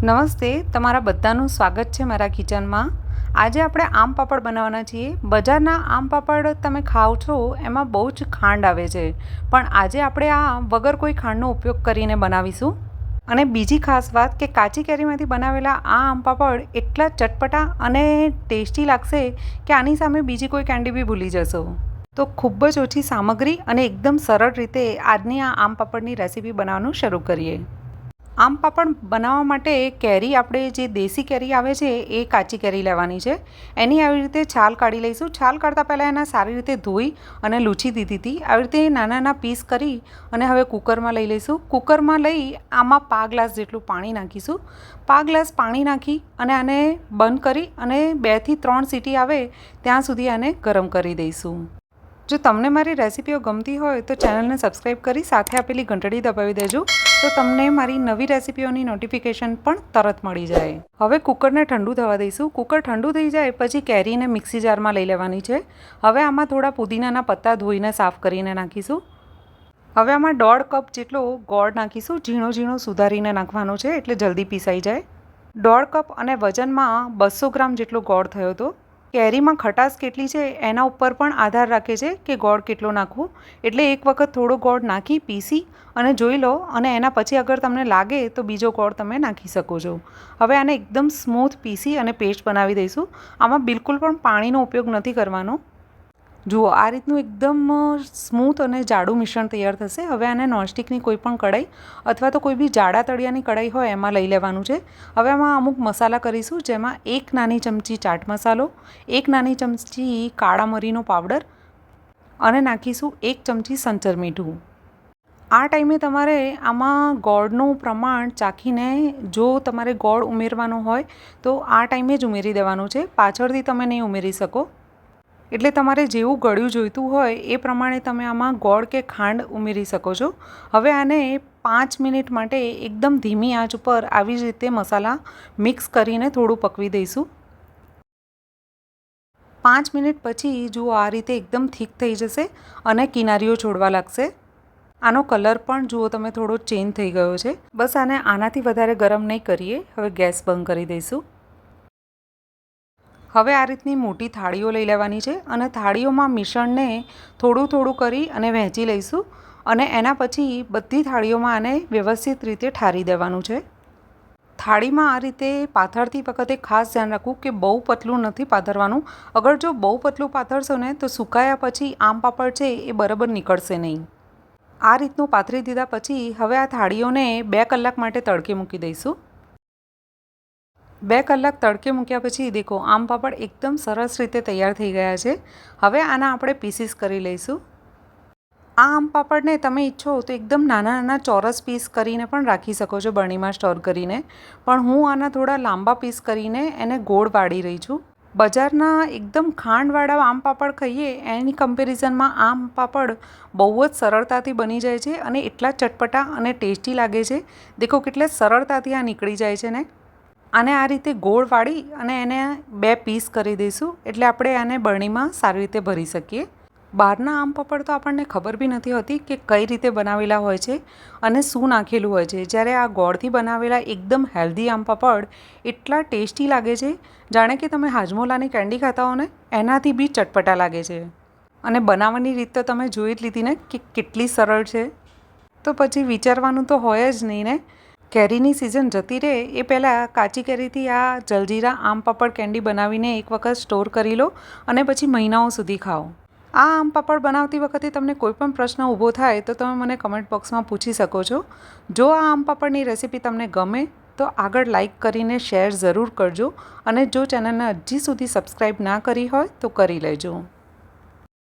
નમસ્તે, તમારા બધાનું સ્વાગત છે મારા કિચનમાં. આજે આપણે આમ પાપડ બનાવવાના છીએ. બજારના આમ પાપડ તમે ખાઓ છો એમાં બહુ જ ખાંડ આવે છે, પણ આજે આપણે આ વગર કોઈ ખાંડનો ઉપયોગ કરીને બનાવીશું. અને બીજી ખાસ વાત કે કાચી કેરીમાંથી બનાવેલા આ આમ પાપડ એટલા ચટપટા અને ટેસ્ટી લાગશે કે આની સામે બીજી કોઈ કેન્ડી બી ભૂલી જશો. તો ખૂબ જ ઓછી સામગ્રી અને એકદમ સરળ રીતે આજની આ આમ પાપડની રેસીપી બનાવવાનું શરૂ કરીએ. આમ પાપડ બનાવવા માટે કેરી આપણે જે દેશી કેરી આવે છે એ કાચી કેરી લેવાની છે. એની આવી રીતે છાલ કાઢી લઈશું. છાલ કાઢતા પહેલાં એને સારી રીતે ધોઈ અને લૂછી દીધી હતી. આવી રીતે નાના નાના પીસ કરી અને હવે કુકરમાં લઈ લઈશું. કુકરમાં લઈ આમાં પા ગ્લાસ જેટલું પાણી નાખીશું. પા ગ્લાસ પાણી નાખી અને આને બંધ કરી અને 2 થી 3 સીટી આવે ત્યાં સુધી આને ગરમ કરી દઈશું. જો તમને મારી રેસીપીઓ ગમતી હોય તો ચેનલને સબસ્ક્રાઈબ કરી સાથે આપેલી ઘંટડી દબાવી દેજો, તો તમને મારી નવી રેસીપીઓની નોટિફિકેશન પણ તરત મળી જાય. હવે કુકરને ઠંડુ થવા દઈશું. કુકર ઠંડુ થઈ જાય પછી કેરીને મિક્સી જારમાં લઈ લેવાની છે. હવે આમાં થોડા પુદીનાના પત્તા ધોઈને સાફ કરીને નાખીશું. હવે આમાં 1.5 કપ જેટલો ગોળ નાખીશું. ઝીણો ઝીણો સુધારીને નાખવાનો છે એટલે જલ્દી પીસાઈ જાય. 1.5 કપ અને વજનમાં 200 ગ્રામ જેટલો ગોળ થયો હતો. કેરીમાં ખટાશ કેટલી છે એના ઉપર પણ આધાર રાખે છે કે ગોળ કેટલો નાખવો, એટલે એક વખત થોડો ગોળ નાખી પીસી અને જોઈ લો, અને એના પછી અગર તમને લાગે તો બીજો ગોળ તમે નાખી શકો છો. હવે આને એકદમ સ્મૂથ પીસી અને પેસ્ટ બનાવી દઈશું. આમાં બિલકુલ પણ પાણીનો ઉપયોગ નથી કરવાનો. જુઓ, આ રીતનું એકદમ સ્મૂથ અને જાડું મિશ્રણ તૈયાર થશે. હવે આને નોનસ્ટિકની કોઈ પણ કઢાઈ અથવા તો કોઈ બી જાડા તળિયાની કઢાઈ હોય એમાં લઈ લેવાનું છે. હવે આમાં અમુક મસાલા કરીશું, જેમાં 1 નાની ચમચી ચાટ મસાલો, 1 નાની ચમચી કાળા મરીનો પાવડર અને નાખીશું 1 ચમચી સંચર મીઠું. આ ટાઈમે તમારે આમાં ગોળનું પ્રમાણ ચાખીને, જો તમારે ગોળ ઉમેરવાનો હોય તો આ ટાઈમે જ ઉમેરી દેવાનું છે, પાછળથી તમે નહીં ઉમેરી શકો. એટલે તમારે જેવું ગળ્યું જોઈતું હોય એ પ્રમાણે તમે આમાં ગોળ કે ખાંડ ઉમેરી શકો છો. હવે આને 5 મિનિટ માટે એકદમ ધીમી આંચ ઉપર આવી જ રીતે મસાલા મિક્સ કરીને થોડું પકવી દઈશું. 5 મિનિટ પછી જુઓ, આ રીતે એકદમ થીક થઈ જશે અને કિનારીઓ છોડવા લાગશે. આનો કલર પણ જુઓ તમે થોડો ચેન્જ થઈ ગયો છે. બસ આને આનાથી વધારે ગરમ નહીં કરીએ. હવે ગેસ બંધ કરી દઈશું. હવે આ રીતની મોટી થાળીઓ લઈ લેવાની છે અને થાળીઓમાં મિશ્રણને થોડું થોડું કરી અને વહેંચી લઈશું, અને એના પછી બધી થાળીઓમાં આને વ્યવસ્થિત રીતે ઠારી દેવાનું છે. થાળીમાં આ રીતે પાથરતી વખતે ખાસ ધ્યાન રાખવું કે બહુ પતલું નથી પાથરવાનું. અગર જો બહુ પતલું પાથરશો ને તો સુકાયા પછી આમ પાપડ છે એ બરાબર નીકળશે નહીં. આ રીતનું પાથરી દીધા પછી હવે આ થાળીઓને 2 કલાક માટે તડકે મૂકી દઈશું. 2 કલાક તડકે મૂક્યા પછી દેખો, આમ પાપડ એકદમ સરસ રીતે તૈયાર થઈ ગયા છે. હવે આના આપણે પીસીસ કરી લઈશું. આ આમ પાપડને તમે ઈચ્છો તો એકદમ નાના નાના ચોરસ પીસ કરીને પણ રાખી શકો છો બરણીમાં સ્ટોર કરીને, પણ હું આના થોડા લાંબા પીસ કરીને એને ગોળ વાળી રહી છું. બજારના એકદમ ખાંડવાળા આમ પાપડ ખાઈએ એની કમ્પેરિઝનમાં આમ પાપડ બહુ જ સરળતાથી બની જાય છે અને એટલા ચટપટા અને ટેસ્ટી લાગે છે. દેખો કેટલે સરળતાથી આ નીકળી જાય છે ને. આને આ રીતે ગોળ વાળી અને એને 2 પીસ કરી દઈશું, એટલે આપણે આને બરણીમાં સારી રીતે ભરી શકીએ. બહારના આમ પાપડ તો આપણને ખબર બી નથી હોતી કે કઈ રીતે બનાવેલા હોય છે અને શું નાખેલું હોય છે. જ્યારે આ ગોળથી બનાવેલા એકદમ હેલ્ધી આમ પાપડ એટલા ટેસ્ટી લાગે છે, જાણે કે તમે હાજમોલાની કેન્ડી ખાતા હો ને એનાથી બી ચટપટા લાગે છે. અને બનાવવાની રીત તો તમે જોઈ જ લીધી ને કે કેટલી સરળ છે, તો પછી વિચારવાનું તો હોય જ નહીં ને. કેરીની સિઝન જતી રહે એ પહેલાં કાચી કેરીથી આ જલજીરા આમ પાપડ કેન્ડી બનાવીને એક વખત સ્ટોર કરી લો અને પછી મહિનાઓ સુધી ખાઓ. આ આમ પાપડ બનાવતી વખતે તમને કોઈ પણ પ્રશ્ન ઊભો થાય તો તમે મને કમેન્ટ બોક્સમાં પૂછી શકો છો. જો આ આમ પાપડની રેસીપી તમને ગમે તો આગળ લાઈક કરીને શેર જરૂર કરજો, અને જો ચેનલને હજી સુધી સબસ્ક્રાઈબ ના કરી હોય તો કરી લેજો.